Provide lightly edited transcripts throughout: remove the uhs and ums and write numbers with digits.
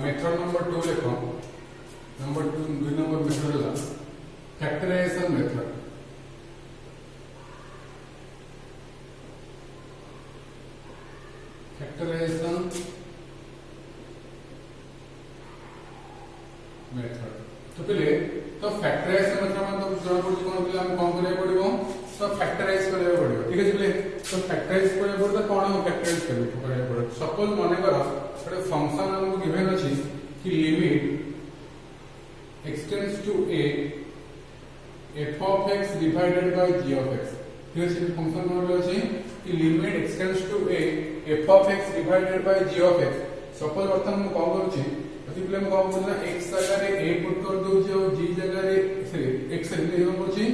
Method number 2 लिखो। Number 2 number method है factorisation method. Factorisation method तो पहले तो फैक्टराइजेशन मेथड में तो जरा पड़ी कोन पहले हम कौन करे पड़िबो तो फैक्टराइज करे पड़िबो। ठीक है पहले तो फैक्टराइज करे पड़ो तो कोन हम फैक्टराइज करे पड़ो। सपोज माने करो ଗୋଟେ फंक्शन हमको गिवन अछि कि limit x tends to a f of x divided by g of x। ठीक है फंक्शन मोड अछि कि limit x tends to a f of x divided by g of x। Suppose वर्तमान हम कोन करूची अति पहले हम कोन करना x जगह रे a पुट कर दोची और g जगह रे सॉरी x रे हम करची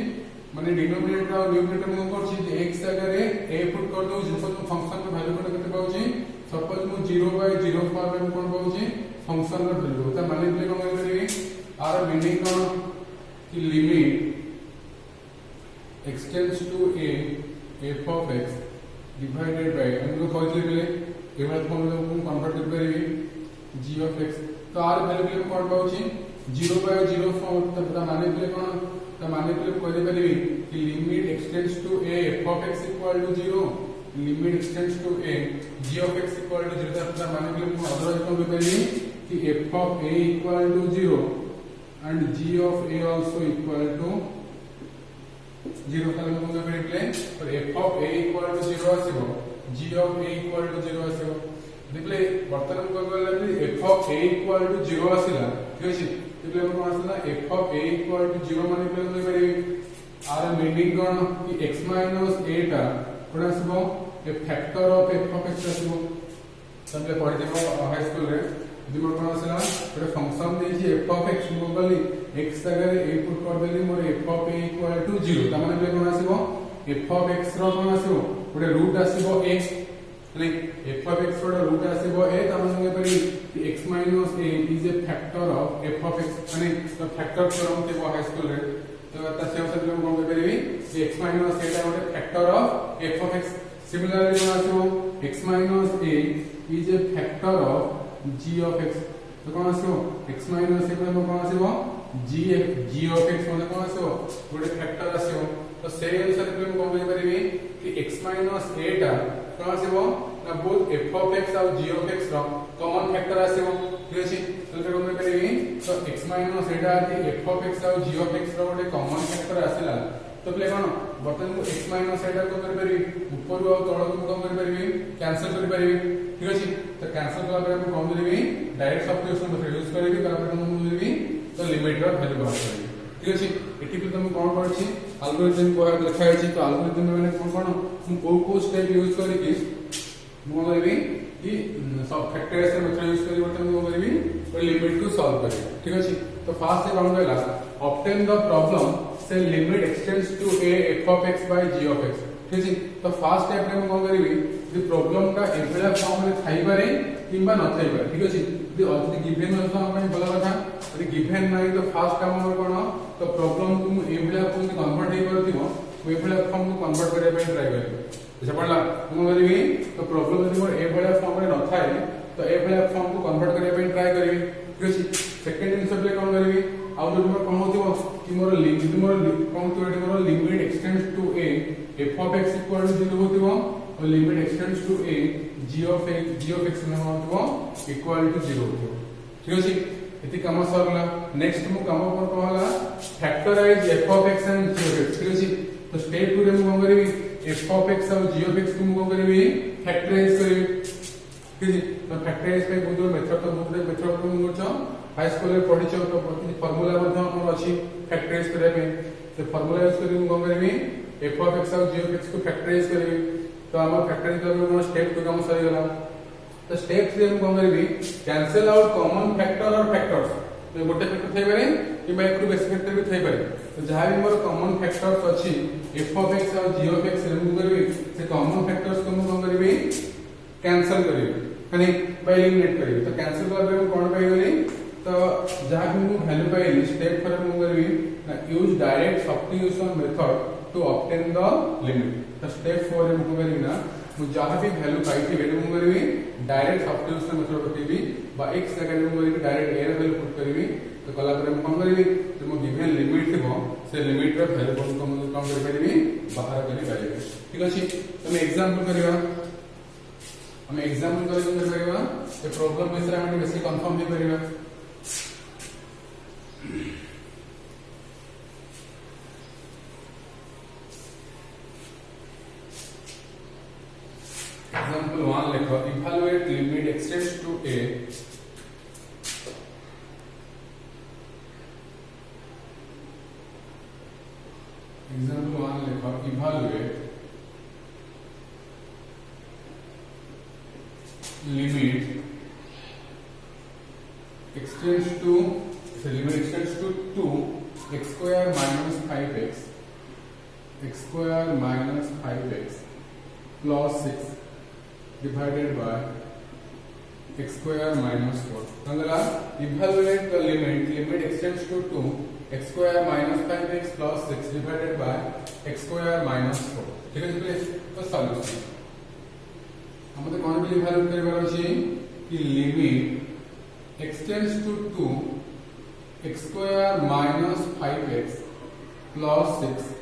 माने डिनोमिनेटर और न्यूमरेटर में करची जे x जगह रे a पुट कर दोची सपोज फंक्शन का वैल्यू कोन केते पाउची सपोज मु 0/0 फॉर्म में कोन पाउची फंक्शन का वैल्यू त माने पहले कोन करिवे आर मीनिंग कोन कि limit x tends to a f of x divided by हम को कहले पहले एवं फॉर्म में कन्वर्ट कर परिवे g of x तो आर वैल्यू कोन पाउची 0/0 फॉर्म त माने पहले कोन त माने पहले कहले परिवे कि limit x tends to a f of x equal to 0 limit x tends to a g of x equal to 0 त माने पहले हम अदरवाइज कोन परिवे कि f of a equal to 0 and g of a also equal to 0 ताले हम कोन परिवे तो f of a equal to 0 आसीबो g of a equal to 0 आसीबो देखले वर्तमान को कहला कि f of a equal to 0 आसीला। ठीक अछि देखले हम कोन आसीला f of a equal to 0 माने पहले परिवे आर मीनिंग कोन कि x minus a टा कोन आसीबो a factor of f of x आसीबो तबले पढि देबो हाई स्कूल रे दिमो कोन आसीला ଗୋଟେ फंक्शन देछि f of x मो गली x जगह रे a पुट कर देली मोर f of a equal to 0 त माने कोन आसीबो f of x रो कोन आसीबो ଗୋଟେ रूट आसीबो a like f of x रो रूट आसीबो a त माने परि x minus a is a factor of f of x माने तो फैक्टर फॉर्म ते हाई स्कूल रे तो त से सब हम कोन परिबी कि x minus a टा ଗୋଟେ factor of f of x। Similarly कोन आसीबो x minus a is a factor of g of x तो कोन आसीबो x minus a cone आसीबो g of x माने कोन आसीबो ଗୋଟେ फैक्टर आसीबो तो से अनुसार हम कोन करि परिबी कि x minus a टा कोन आसीबो ना बोथ f of x और g of x रो कॉमन फैक्टर आसीबो। ठीक अछि तो कोन करि परिबी तो x minus a टा f of x और g of x रो ଗୋଟେ कॉमन फैक्टर आसीला तो प्ले कोन बर्तन को x minus a टा को करि परिबी ऊपर और तळ को कोन करि परिबी कैंसिल करि परिबी। ठीक अछि तो कैंसिल कला पर हम कोन करिबी डायरेक्ट सब्स्टिट्यूशन मेथड यूज करिबी तापर हम करिबी तो लिमिट रो वैल्यू बाहर करिबी। ठीक अछि एटी पे हम कोन पढछि एल्गोरिथम को लिखा है तो एल्गोरिथम में कोन को स्टेप यूज करिकि मो करिबी कि सब फैक्टराइजेशन मेथड यूज करी बर्तन मो करिबी और लिमिट को सॉल्व करी। ठीक अछि तो फर्स्ट से कोन कहला ऑब्टेन द प्रॉब्लम से limit x tends to a f of x by g of x। ठीक अछि तो फर्स्ट स्टेप रे कोन करिबी जे प्रॉब्लम का एवला फॉर्म में थाई पारे किबा न थाई पारे। ठीक अछि यदि गिवन है तो हम भला कथा यदि गिवन नाही तो फर्स्ट काम हमर कोन तो प्रॉब्लम को एवला फॉर्म में कन्वर्ट हे करथिबो एवला फॉर्म को कन्वर्ट करे पे ट्राई करिबो। जैसे पड़ला हम करिबी तो प्रॉब्लम यदि मोर एवला फॉर्म में न थाए तो एवला फॉर्म को कन्वर्ट करे पे ट्राई करिबी। ठीक अछि सेकंड इनसब ले कोन करिबी आउ जो मोर कोन होतिबो कि मोर लिमिट मोर कोन तो मोर limit x tends to a f of x equal to 0 होतिबो और limit x tends to a g of x में होतिबो इक्वल टू 0 होतिबो। ठीक अछि इति काम सरला। नेक्स्ट मु काम पर कहला factorize f of x and g of x। ठीक अछि तो स्टेप 2 रे मु कोन करिबी f of x और g of x को मु कोन करिबी फैक्टराइज करिबी। ठीक अछि तो फैक्टराइज पे बहुत मेथड तो बहुत मेथड को मु छ हाई स्कूल रे पढिछ तो फार्मूला मध्ये हमर अछि फैक्टराइज करे पे तो फार्मूला यूज करी मु कोन करिबी f of x और g of x को फैक्टराइज करिबी। तो हम फैक्टराइज करबो स्टेप 2 काम सही गला। तो स्टेप 3 हम कोन करिबी कैंसिल आउट कॉमन फैक्टर और फैक्टर्स तो गोटे फैक्टर थाई पारे कि एक बेसी फैक्टर भी थाई पारे तो जहां भी मोर कॉमन फैक्टर्स अछि f of x और g of x रिमूव करबी से कॉमन फैक्टर्स को कोन करबी कैंसिल करबी यानी बाय एलिमिनेट करबी। तो कैंसिल करबे हम कोन पाई गली तो जहां भी मु वैल्यू पाइली स्टेप 4 मु करबी use direct substitution method to obtain the limit. तो स्टेप 4 रे मु करबी ना मु जहां भी वैल्यू पाई थी वेट मु करबी डायरेक्ट सब्स्टिट्यूशन मेथड पकेबी बा x जगह मु करबी डायरेक्ट a ର वैल्यू पुट करबी तो कला पर हम करबी जो मो गिवन लिमिट थिबो से लिमिट रो वैल्यू को हम काम कर परबी बाहर करी पाइबे ठीक अछि हम एग्जांपल करबा हम एग्जांपल कर परबा ए प्रॉब्लम में से हम बेसी कंफर्म हे परबा Example 1 लिखो evaluate limit extends to a example 1 लिखो evaluate limit extends to 2 x square minus 5x x square minus 5x plus 6 divided by x square minus 4. अगला evaluate the limit extends to 2 x square minus 5x plus 6 divided by x square minus 4. ठीक है इसलिए तो solution हमते कौन भी evaluate करबार अछि कि limit extends to 2 x square minus 5x plus 6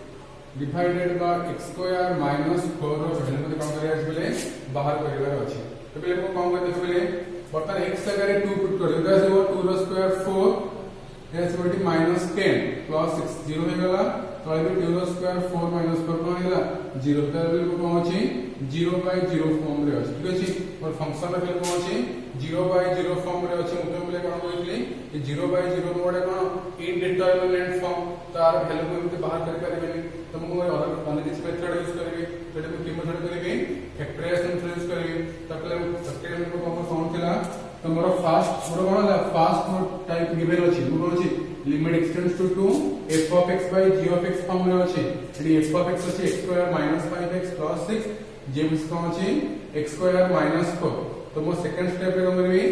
divided by x square minus 4 row value को कौन करिया बोले बाहर करिवार अछि तो पहले को कौन करते बोले बर्तन x जगह 2 पुट कर देबे से वो 2 रो स्क्वायर 4 एस बटी -10 प्लस 6 0 हे गला तो ये 2 रो स्क्वायर 4 4 कोन हेला 0 तो वैल्यू को कौन अछि 0/0 फॉर्म रे अछि ठीक अछि और फंक्शन रे वैल्यू कौन अछि 0/0 फॉर्म रे अछि मतलब बोले कोन कहली कि 0/0 मोडे कोन इनडिटरमिनेट फॉर्म तार वैल्यू को बाहर कर परबेनी तो मु और अन्य किसी मेथड यूज करबी तो मु की मेथड करबी फैक्टराइजेशन मेथड यूज करबी तकले फैक्टराइजेशन को कौन फाउंड थिला तो मोर फास्ट मोर कोन फास्ट मोड टाइप गिवन अछि मु कोन अछि limit x tends to 2 f of x by g of x form रे अछि एटी f of x अछि x square minus 5x plus 6 जे मिस कोन अछि x square minus 4 तो मो सेकंड स्टेप रे कोन करबी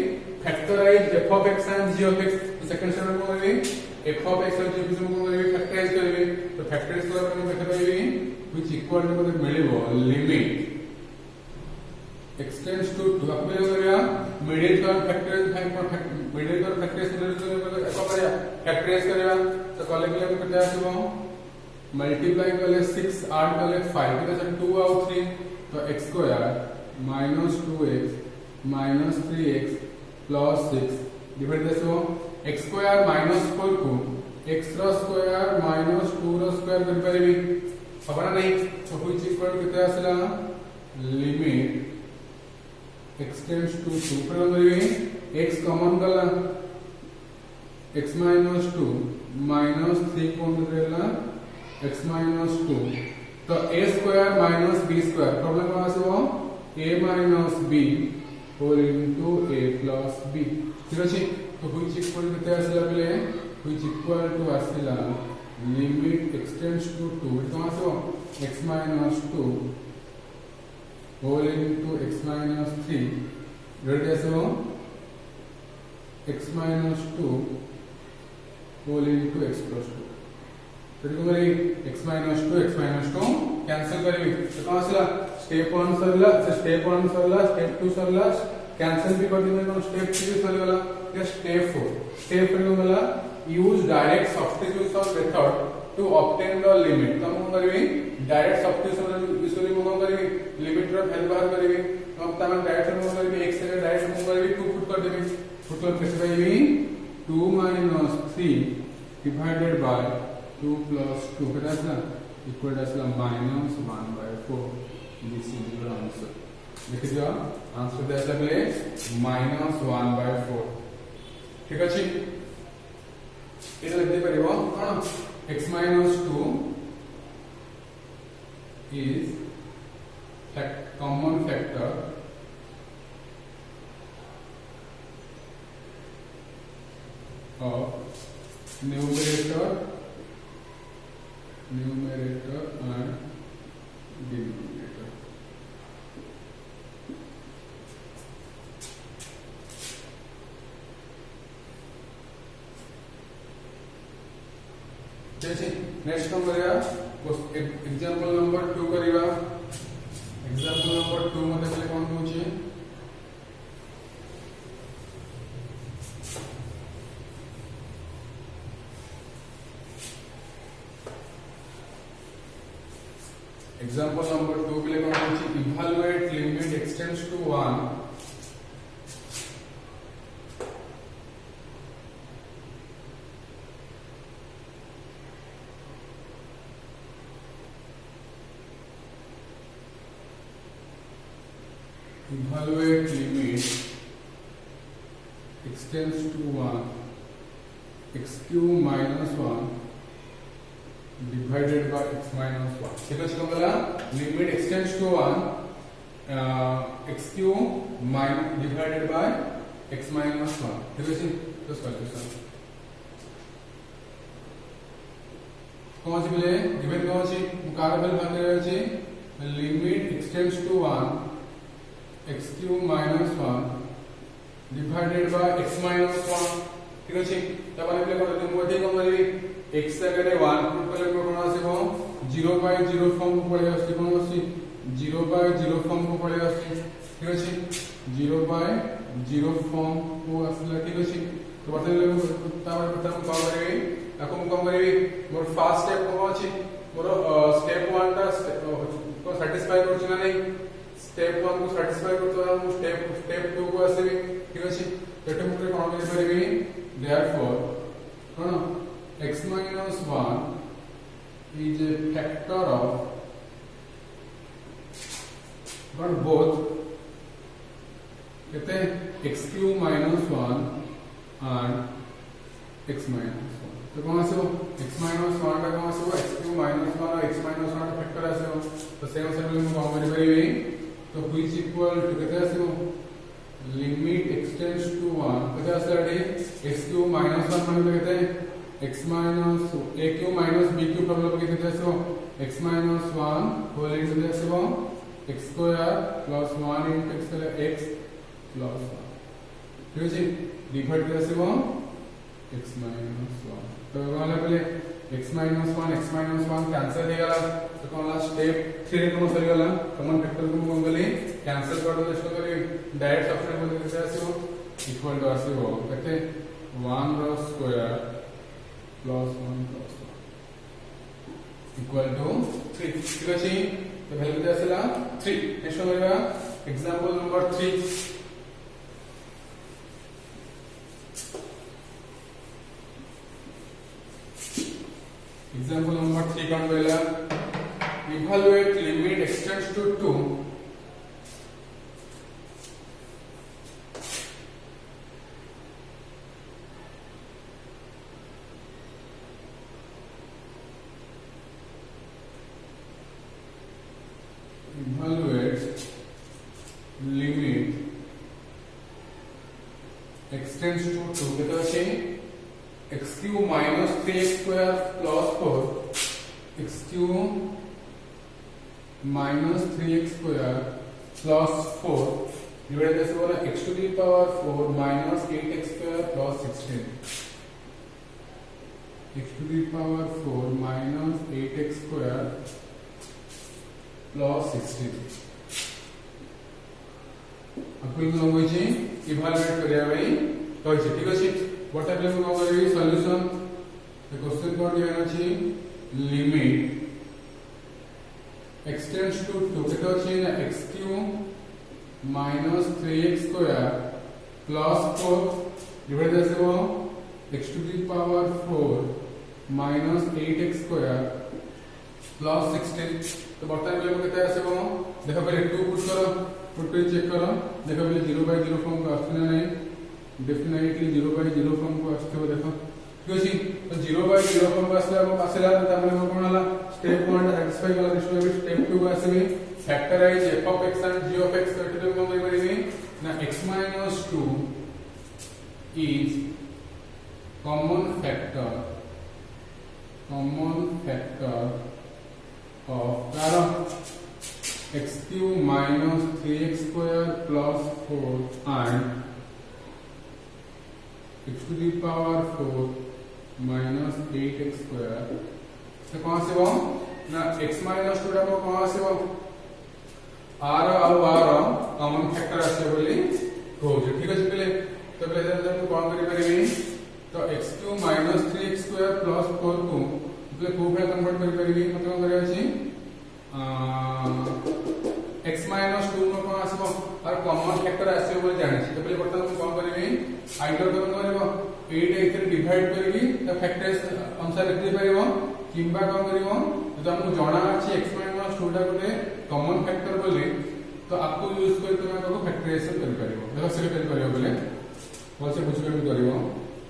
factorize f of x and g of x तो सेकंड स्टेप रे कोन करबी f of x और g of x को करबी फैक्टराइज करबी तो फैक्टराइज करला पर हम देखै पाइबी which equal to मतलब मिलिबो लिमिट extends to 2 अब ले करिया middle term factorize middle term factorize करले एको करिया फैक्टराइज करिया तो कॉलम के लिए कितना आसीबो मल्टीप्लाई करले 6 8 करले 5 तो 2 और 3 तो x square minus 2x minus 3x plus 6 divide देसो x स्क्वायर minus 4 को x रो स्क्वायर minus 2 रो स्क्वायर कर परबी खबर नहीं तो कुछ इक्वल कितना आसला लिमिट extends to 2 पर करबी x कॉमन गला x minus 2 minus 3 कोन देला x minus 2 तो a square minus b square problem कौन आसीबो a minus b whole into a plus b ठीक अछि तो which equal कितना आसला बेले which equal to आसला limit extends to 2 कौन आसीबो x minus 2 whole into x minus 3 रेडी आसीबो x minus 2 whole into x plus 2 तो करी x minus 2 कैंसिल करबी तो कौन आसला स्टेप 1 सरला स्टेप 1 सरला स्टेप 2 सरला कैंसिल भी कर दिने तो स्टेप 3 सरला या स्टेप 4 गला use direct substitution method to obtain the limit तो हम करबी डायरेक्ट सब्स्टिट्यूशन यूजुअली हम करबी लिमिट रो वैल्यू बाहर करबी हम तमन डायरेक्ट हम करबी x से डायरेक्ट हम करबी 2 पुट कर देबी पुट कर कैसे पाइबी 2 minus 3 divided by 2 plus 2 कितना आसला इक्वल टू आसला -1/4 दिस इज योर आंसर लिख दियो आंसर दे आसला बेले -1/4 ठीक अछि एटा लिख दे परिबो कोन x minus 2 is common factor of numerator and denominator. जैसे नेक्स्ट हम करेगा एग्जांपल नंबर 2 करेगा एग्जांपल नंबर 2 एग्जांपल नंबर 2 के लिए कौन होची evaluate limit x tends to 1 evaluate limit extends to 1 x cube minus 1 divided by x minus 1 ठीक अछि कहला limit extends to 1 x cube minus divided by x minus 1 ठीक अछि तो सॉल्यूशन कौन सी मिले गिवन कौन सी मुकाबले बात करे अछि limit extends to 1 x cube minus 1 divided by x minus 1 ठीक अछि तब हम प्ले करते हैं मोटे कम वाली x जगह 1 पुट करले कोन आसीबो 0 by 0 फॉर्म को पड़े आसी कोन आसी 0 by 0 फॉर्म को पड़े आसी ठीक अछि 0 by 0 फॉर्म को आसला ठीक अछि तो बतले तापर प्रथम कॉल करे ताको कम करे मोर फर्स्ट स्टेप को अछि मोर स्टेप 1 ता को सैटिस्फाई करछ ना नहीं स्टेप 1 को सैटिस्फाई करतो हम स्टेप 2 को आसीबे ठीक अछि एटे मुरे कोन करे परबे therefore cone x minus 1 is a factor of but both कहते हैं x cube minus 1 and x minus 1 तो कौन से हो x minus 1 का कौन से हो x cube minus 1 और x minus 1 का फैक्टर ऐसे हो तो सेम सेम में कौन करी परिवे तो which equal to कहते हैं से limit extends to 1 कहते हैं ऐसे x cube minus 1 मान कहते हैं x minus a cube minus b cube problem के कहते हैं x minus 1 whole into this हो x square plus 1 into x square x plus 1 ठीक है डिवाइड कैसे हो x minus 1 तो वाला पहले x minus 1 कैंसिल हो गया तो कौन ला स्टेप 3 रे कौन सरी गला कॉमन फैक्टर को कौन गले कैंसिल कर दो इसको करे डायरेक्ट ऑप्शन में कैसे आसे हो इक्वल टू आसे हो कहते 1 रो square plus 1 plus 1 equal to 3 ठीक अछि तो वैल्यू केते आसला 3 नेक्स्ट करिया एग्जांपल नंबर 3 एग्जांपल नंबर 3 कौन बोला evaluate limit x tends to 2 evaluates limit extends to 2 कहते हैं x cube minus 3x square plus 4 x cube minus 3x square plus 4 divide कैसे बोला x to the power 4 minus 8x square plus 16 x to the power 4 minus 8x square plus 16 अकुल को होई छै evaluate करिया भाई होई छै ठीक अछि व्हाट टाइप ऑफ करी सॉल्यूशन द क्वेश्चन कोड दिया अछि लिमिट एक्सटेंड्स टू 2 केतो अछि ना x cube minus 3x square plus 4 divide कैसे हो x to the power 4 minus 8x square plus 16 तो बर्तन में कहते हैं ऐसे को देखो पहले 2 पुट पे चेक करो देखो पहले 0 by 0 फॉर्म को आस्ते नहीं डेफिनेटली 0 by 0 फॉर्म को आस्ते हो देखो क्यों छी तो 0 by 0 फॉर्म को आस्ते को आसेला त हमने कोन वाला स्टेप 1 एक्स5 वाला रिश्तो में स्टेप 2 को आसे में factorise f of x and g of x तो को मैं करेंगे ना x minus 2 is common factor of x cube minus 3x square plus 4 and x to the power 4 minus 8x square तो कौन से वो ना x minus 2 को कौन से वो r और r कॉमन फैक्टर आसे बोली हो जे ठीक है पहले तो पहले हम कौन करी परिबे तो x cube minus 3x square plus 4 को पहले को पे कन्वर्ट करी परिबे मतलब करे अछि कॉमन फैक्टर आसीबो बोली जानि छी तो पहिले बर्तन हम कोन करबी आइडर तो करबो एटा इथरे डिवाइड करबी त फैक्टर्स अनुसार लिखि परिबो किंबा कोन करबो तो हमको जाना अछि x - 2 टा गोटे कॉमन फैक्टर बोली तो आपको यूज कर तुम को फैक्टराइजेशन कर परिबो देखो से कर परिबो बोले बहुत से कुछ भी करिवो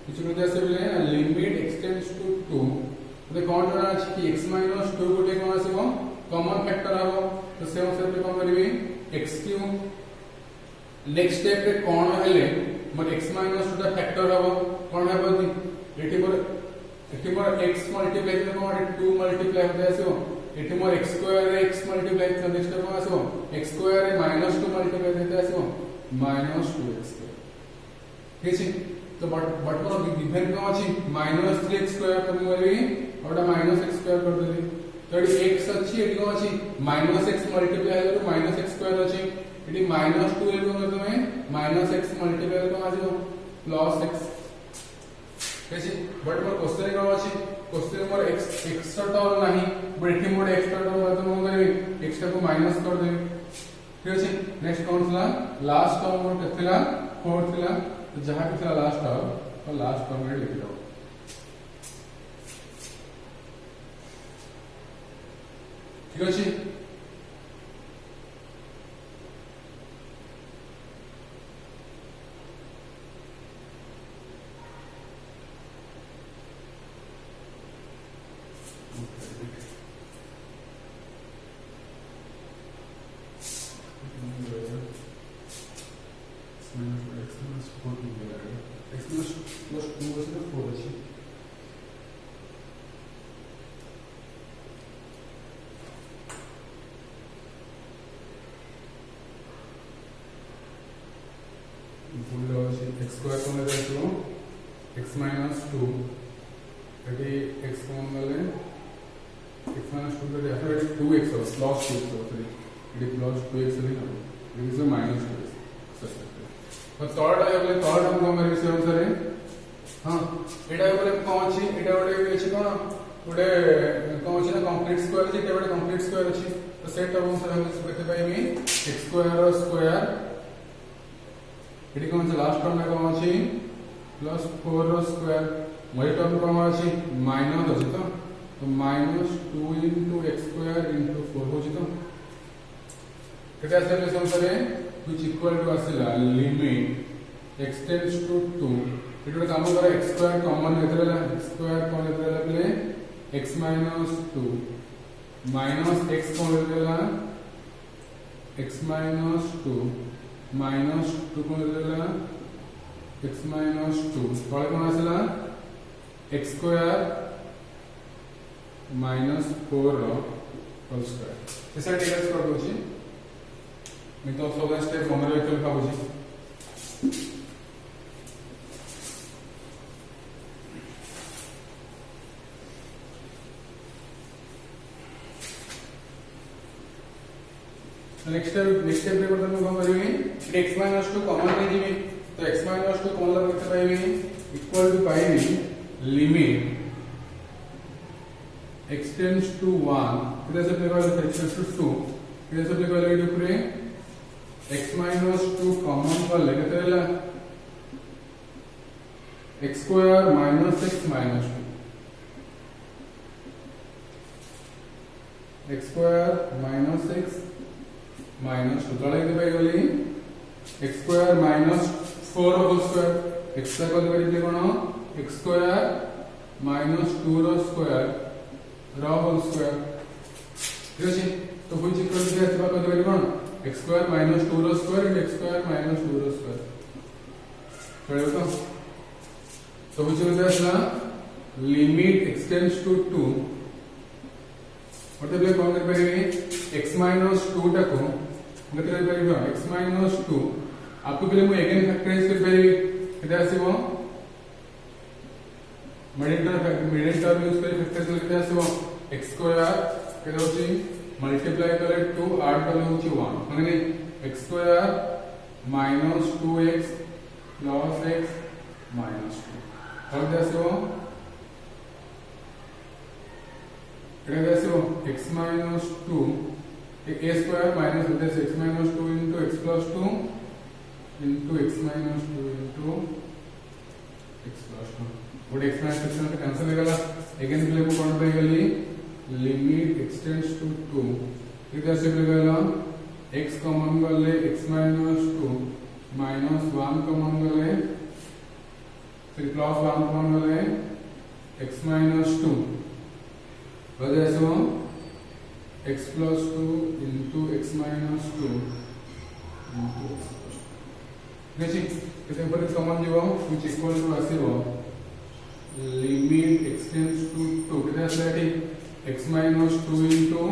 कुछ भी जैसे बोले लिमिट एक्सटेंड्स टू 2 तो कोन जाना अछि कि x - 2 गोटे कोन आसीबो कॉमन फैक्टर हबो तो से अनुसार पे कोन करबी x3 नेक्स्ट स्टेप रे कोन हेले मोर x - 2 टा फैक्टर हबो कोन हबो कि एटी मोर x मल्टीप्लाई तो कोन 2 मल्टीप्लाई हो जासिबो एटी मोर x स्क्वायर रे x मल्टीप्लाई तो नेक्स्ट कोन आसीबो x स्क्वायर रे -2 मल्टीप्लाई होते आसीबो -2x ठीक छै तो बट मोर गिवन कोन अछि -3x स्क्वायर तो मोर ओटा -x स्क्वायर कर देली तो एटी x अछि एटी कोन अछि -x multiply hello -x square अछि एटी -2 एलो तमे -x मल्टीप्लाई कोन आसीबो +x ठीक छै बट मोर क्वेश्चन कोन अछि क्वेश्चन मोर x टर्म नाही but eighty more x term तो मोर करबी x को माइनस कर देबी ठीक अछि नेक्स्ट कोन थला लास्ट टर्म मोर केथला 4 थला तो जहां भी थला लास्ट टर्म तो लास्ट टर्म रे लिखि दो ठीक अछि x स्क्वायर को ले जाओ x - 2 एटी x को ले x - 2 रे after 2x plus 2x sorry it plus 2x ले ना it is a -2x तो थर्ड आय बोले थर्ड हम को मेरे विषय अनुसार हां एटा बोले कोन अछि एटा गोटे अछि कोन गोटे कोन अछि ना कंप्लीट स्क्वायर अछि एटा गोटे कंप्लीट स्क्वायर अछि तो सेट अनुसार हम देखते पाइबे x स्क्वायर और स्क्वायर एटी कोन से लास्ट टर्म में कोन अछि +4 रो स्क्वायर मय टर्म कोन अछि माइनस अछि तो -2 into x square into 4 हो जितो केटा से अनुसार which equal to आसिला लिमिट x tends to 2 एटा काम करे x square कॉमन लेतरेला x square कोन लेतरेला प्ले x - 2 माइनस x कोन लेतरेला x - 2 -2 कोन लेतरेला x - 2 तळे कोन आसिला x square -4 रो होल स्क्वायर एसा टेक्स कर दोछि मैं तो सब स्टेप मन रे चल पाबुछि नेक्स्ट स्टेप रे बर्तन हम करबी x - 2 कॉमन रे जिबी तो x - 2 कॉमन ला करते पाइबी इक्वल टू पाइबी लिमिट x tends to 1 इधर से अप्लाई करें x tends to 2 इधर से अप्लाई करें ऊपर x - 2 कॉमन कर ले कितना रहला x square - x - 2 x square - x - 2 तळे के भाई गली x square -4 whole square x का कर ले कोन x स्क्वायर -2 रो स्क्वायर रो होल स्क्वायर ठीक अछि तो व्हिच इक्वल टू एतबा कर देबे कोन x स्क्वायर -2 रो स्क्वायर x स्क्वायर -2 रो स्क्वायर पड़ेगा तो व्हिच इक्वल टू असला लिमिट x टेंड्स टू 2 मतलब कोन कर पाइबे x - 2 टा को मतलब पाइबो x - 2 आपको पहले मैं अगेन फैक्टराइज कर पाइबे केटा आसीबो मिडिल टर्म यूज कर फैक्टराइज करके आसीबो x स्क्वायर केटा होची मल्टीप्लाई करे 2 8 टर्म होची 1 माने x square -2x plus x minus 2 और क्या आसीबो एटा क्या आसीबो x minus 2 a square minus this x minus 2 into x plus 2 into x minus 2 into x plus 2 गोटे x minus 2 से कैंसिल हो गला अगेन प्ले को कौन पे गली लिमिट x tends to 2 इधर से प्ले गला x कॉमन गले x minus 2 minus 1 कॉमन गले फिर प्लस 1 कॉमन गले x minus 2 वजह से x plus 2 into x minus 2 into x plus 2 देखिए कितने पर कॉमन जो which equal to आसिबो limit x tends to 2 कितने आसले x minus 2 into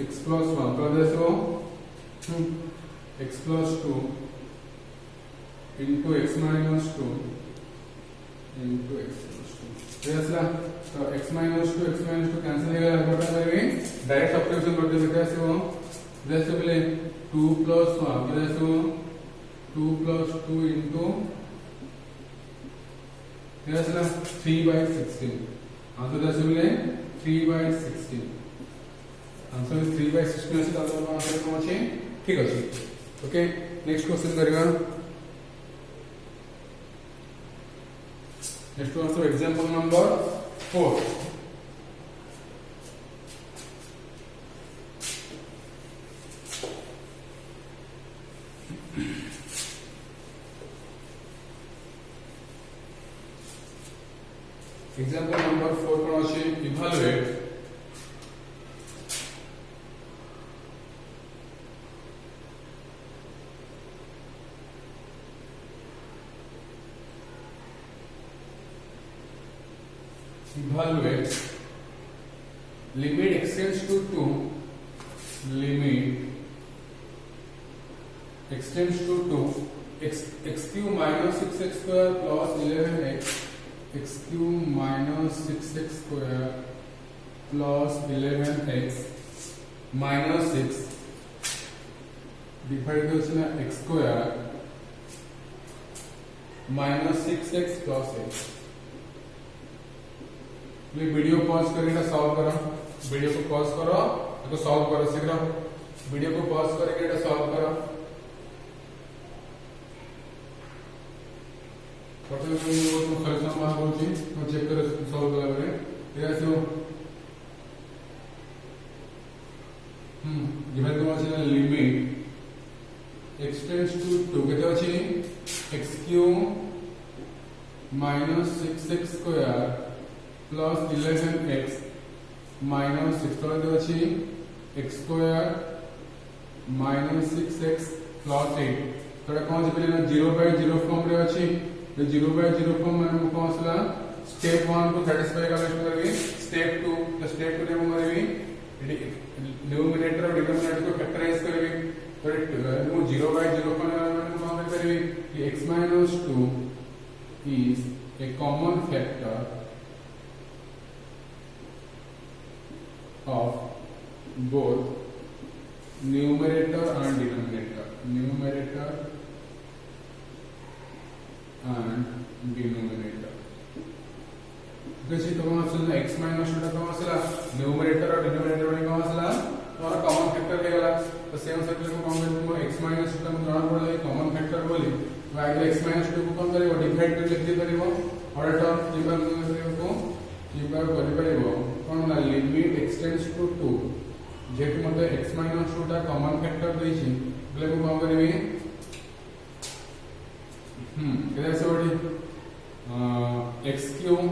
x plus 1 तो वजह से x plus 2 into x minus 2 into x plus 2 ऐसा तो x minus 2 कैंसिल हो गया बटा करेंगे डायरेक्ट सब्स्टिट्यूशन करते हैं कैसे हो जैसे पहले 2 plus 1 जैसे हो 2 plus 2 into जैसे 3 by 16 आंसर जैसे पहले 3 by 16 आंसर 3 by 16 से दादा आंसर कौन है ठीक है ओके नेक्स्ट क्वेश्चन करेगा Next one, so example number 4. Example number 4 कौन है evaluate limit x tends to 2 limit x tends to 2 x cube minus 6x square plus 11x x cube minus 6x square plus 11x minus 6 divided by x square minus 6x plus x video pause करके solve करो video को pause करो तो solve करो शीघ्र video को pause करके এটা सॉल्व करो प्रथम को सॉल्यूशन बाहर होची तो चेक करो सॉल्व करा बरे ऐसे हो गिवन तो আছে लिमिट x टेंड्स टू 2 केते अछि x cube minus 6x square plus 11x minus 6 तो दे अछि x square minus 6x plus 8 तो कोन जे 0 by 0 फॉर्म रे अछि तो 0 by 0 फॉर्म में कोन असला स्टेप 1 को सैटिस्फाई करले करबी स्टेप 2 तो स्टेप 2 रे हम करबी न्यूमरेटर और डिनोमिनेटर को फैक्टराइज करबी तो 0 by 0 फॉर्म में कोन करबी कि x minus 2 is a common factor of both numerator and denominator देखिए तो कौन सा x minus 2 कौन सा न्यूमरेटर और डिनोमिनेटर में कौन सा हमारा कॉमन फैक्टर हो गला तो सेम सर्कल को कौन करबो x minus 2 में जान पड़ले कॉमन फैक्टर बोली तो आगे x minus 2 को कौन करबो डिवाइड कर लिख दे परबो और टर्म इक्वल को इक्वल कर परबो कौन ना limit x tends to 2 jet मते x minus 2 ता कॉमन फैक्टर देछि बोले को कौन करबी केदा से बडी x क्यूब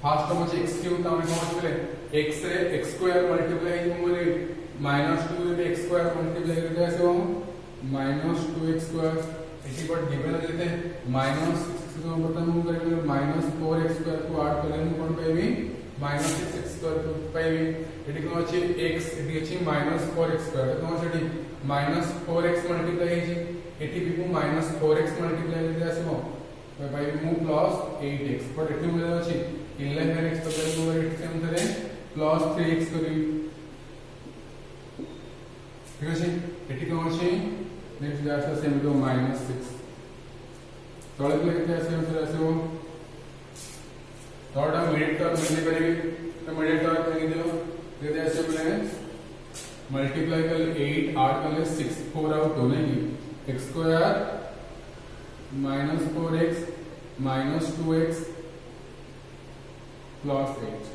फर्स्ट टर्म छ x क्यूब ता हमने कौन बोले x रे x स्क्वायर मल्टीप्लाई मोरे -2 रे x स्क्वायर मल्टीप्लाई करते ऐसे हो -2x स्क्वायर इसी पर गिवन लेते -6 को बटन हम करेंगे -4x स्क्वायर को ऐड करेंगे कौन पाएबी -6x स्क्वायर को पाएबी एटी कोन अछि x एटी अछि -4x स्क्वायर तो कोन अछि -4x मल्टीप्लाई अछि एटी भी को -4x मल्टीप्लाई लेते आसीबो पाएबी मु +8x पर एटी मिले अछि 11x तो करेंगे और एटी सेम करे +3x करी ठीक अछि एटी कोन अछि नेक्स्ट जासा सेम तो -6 तळे पे केते आसे आंसर आसीबो थर्ड मिडिल टर्म मिलने करेगी तो मिडिल टर्म करेंगे दियो केते आसे बोले मल्टीप्लाई कर 8 8 कर 6 4 आउट हो नहीं x square minus 4x minus 2x plus 8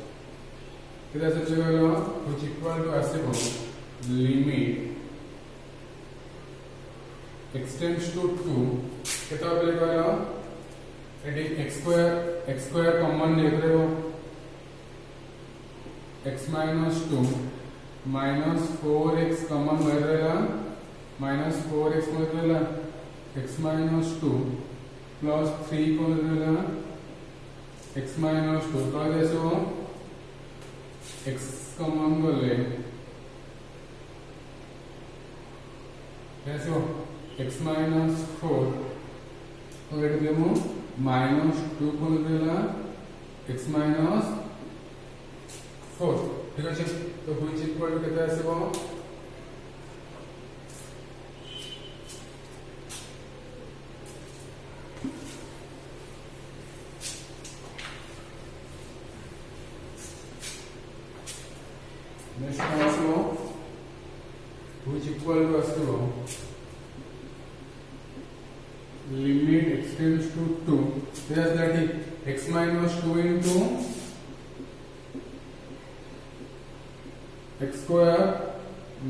कितना सब जगह which equal to ଆସିବ limit x tends to 2 केता बेले कहला एटी x स्क्वायर कॉमन ले करेबो x minus 2 minus 4x common ले रहेला minus 4x को ले रहेला x minus 2 plus 3 को ले रहेला x minus 2 तो जैसे वो x कॉमन को ले कैसे हो x minus 4 और ये देखो minus 2 को लेला x minus 4 ठीक है तो which equal to कितना ऐसे वो next one ऐसे वो which equal to ऐसे वो limit x tends to 2 yes that is x minus 2 into x square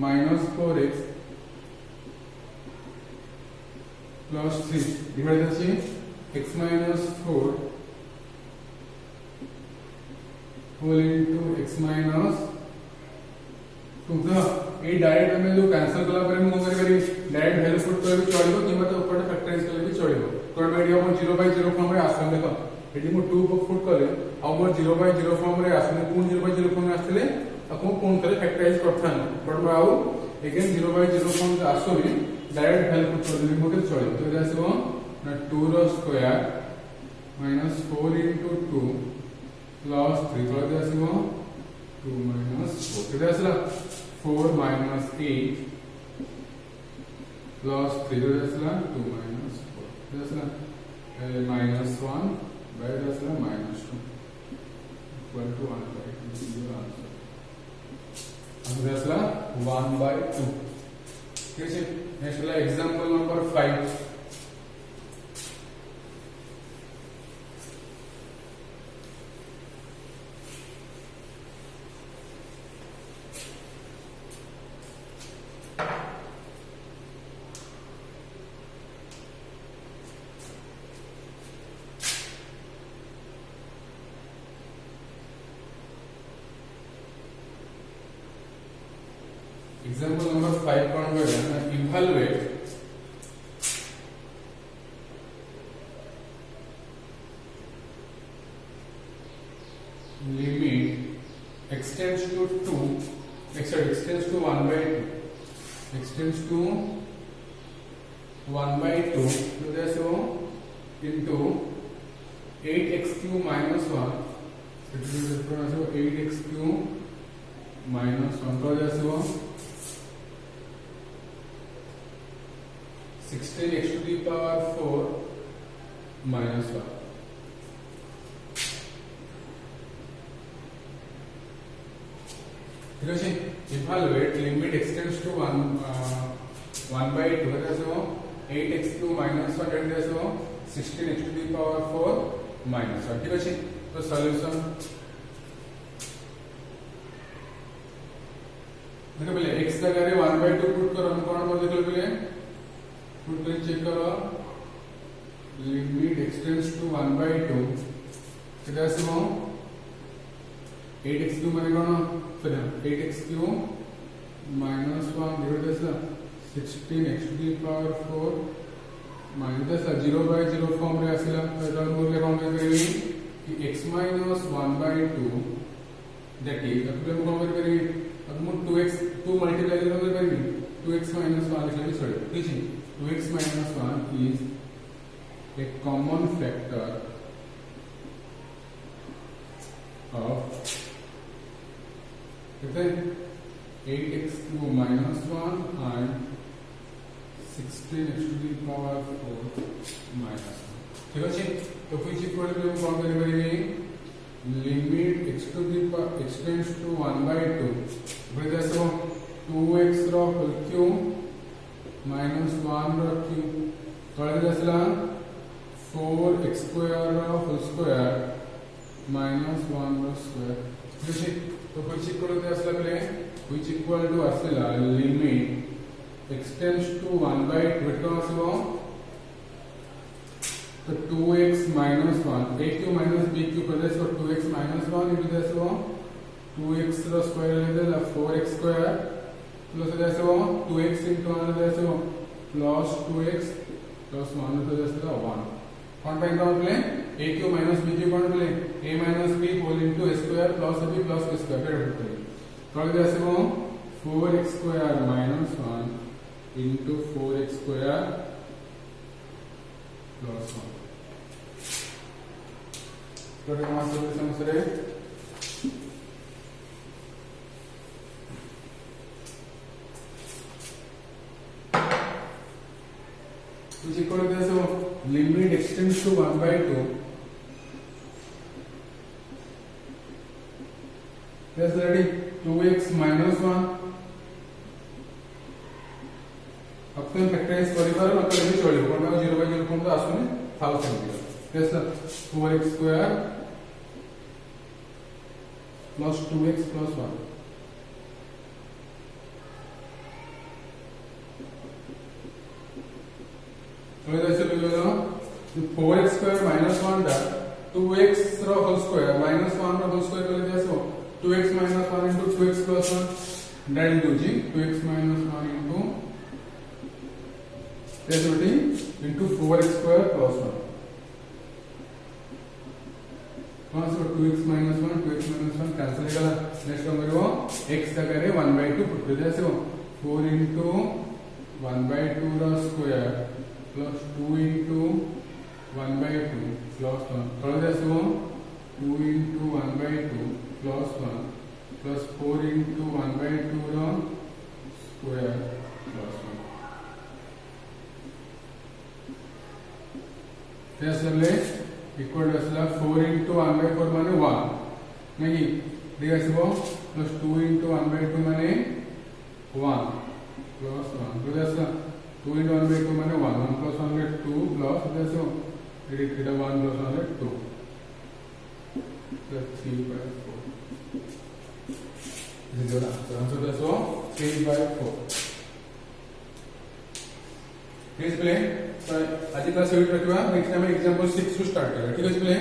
minus 4x plus 3 divided by x minus 4 whole into x minus 2 तो ये direct में जो कैंसिल कला पर हम कर करी डायरेक्ट वैल्यू पुट कर भी चढ़िबो किबा तो ऊपर फैक्टराइज कर भी चढ़िबो तो आइडिया हम 0/0 फॉर्म रे आसन देखो एटी मु 2 को पुट करे आ मो 0/0 फॉर्म रे आसन कोन 0/0 फॉर्म में आस्तले आपको कोन करे फैक्टराइज करथान बट मैं आउ अगेन 0/0 फॉर्म से आसोनी डायरेक्ट वैल्यू पुट कर देबो के चढ़िबो तो आसीबो ना 2 रो स्क्वायर minus 4 into 2 plus 3 तो आसीबो 2 minus 4 कितना आसला 4 minus 8 plus 3 तो आसला 2 minus 4 कितना आसला minus 1 by आसला minus 2 equal to 1 by 2 your answer answer आसला 1 by 2 ठीक है नेक्स्ट वाला एग्जांपल नंबर 5 Example number 5 कौन होगा evaluate limit x tends to 2 x tends to 1 by 2 x tends to 1 by 2 तो जैसे वो into 8x cube minus 1 it is equal to 8x cube minus 1 तो जैसे वो 16x to the power 4 minus 1 ठीक है evaluate limit x tends to 1 by 2 जैसे वो 8x cube minus 1 and जैसे वो 16x to the power 4 minus 1 ठीक है तो सॉल्यूशन देखो पहले x का जगह 1 by 2 पुट करो हम कौन बोल देखो पहले पुट कर चेक करो limit x tends to 1 by 2 कितना से वो 8x cube माने कौन फिर 8x cube minus 1 divided by 16x to the power 4 minus 0/0 form रे आसिला तो एटा बोल के कौन करेगी कि x minus 1 by 2 that is अब हम कौन करेंगे अब हम 2x 2 मल्टीप्लाई करेंगे 2x minus 1 लिख लेंगे सॉरी ठीक है 2x minus 1 is a common factor of कितने 8x cube minus 1 and 16x to the power 4 minus 1 ठीक है तो which equal to हम कौन करेंगे limit x to the power x tends to 1 by 2 बोले जैसे 2x रो होल क्यूब माइनस 1 रो cube तळे आसला 4x square root whole square minus 1 रो स्क्वायर जसे तो which equal to आसला पले which equal to आसला limit x tends to 1 by 2 तो आसलो तो 2x minus 1 a cube minus b cube कर देसो 2x minus 1 into देसो 2x रो स्क्वायर ले देला 4x स्क्वायर प्लस देसो 2x into 1 देसो प्लस 2x प्लस 1 तो देसो 1 कौन पे एग्जांपल ले a cube minus b cube कौन ले a minus b whole into a square plus b plus b square पे तो देसो 4x square minus 1 into 4x square plus 1. तो हमारा सॉल्यूशन सरे which equal to this limit extends to 1 by 2. Yes, ready? 2x minus 1. अब तो factorise परिवार मतलब ये चलिए कोन 0 by 0 कोन तो आसुने 1000 yes 4x square plus 2x plus 1 तो जैसे बोलो 4x square minus 1 दा 2x रो होल स्क्वायर minus 1 रो होल स्क्वायर कर जैसे 2x minus 1 into 2x plus 1 that into g 2x minus 1 into into 4x square plus 1 कौन सा 2x minus 1 cancel करा next हम करो x का करे 1 by 2 पुट कर जैसे 4 into 1 by 2 row square plus 2 into 1 by 2 plus 1 थोड़ा जैसे 2 into 1 by 2 plus 1 plus 4 into 1 by 2 row square plus 1 त्यसले इक्वल टू असला 4 into 1 by 4 माने 1 नहीं ठीक है सबो प्लस 2 into 1 by 2 माने 1 प्लस 1 तो जैसा 2 into 1 by 2 माने 1 1 plus 1 है 2 प्लस जैसे इट 1 plus 1 है 2 plus 3 by 4 this is the answer so 3 by 4 please प्ले आज क्लास 8 रखिबा next time example 6 to start करा ठीक है प्ले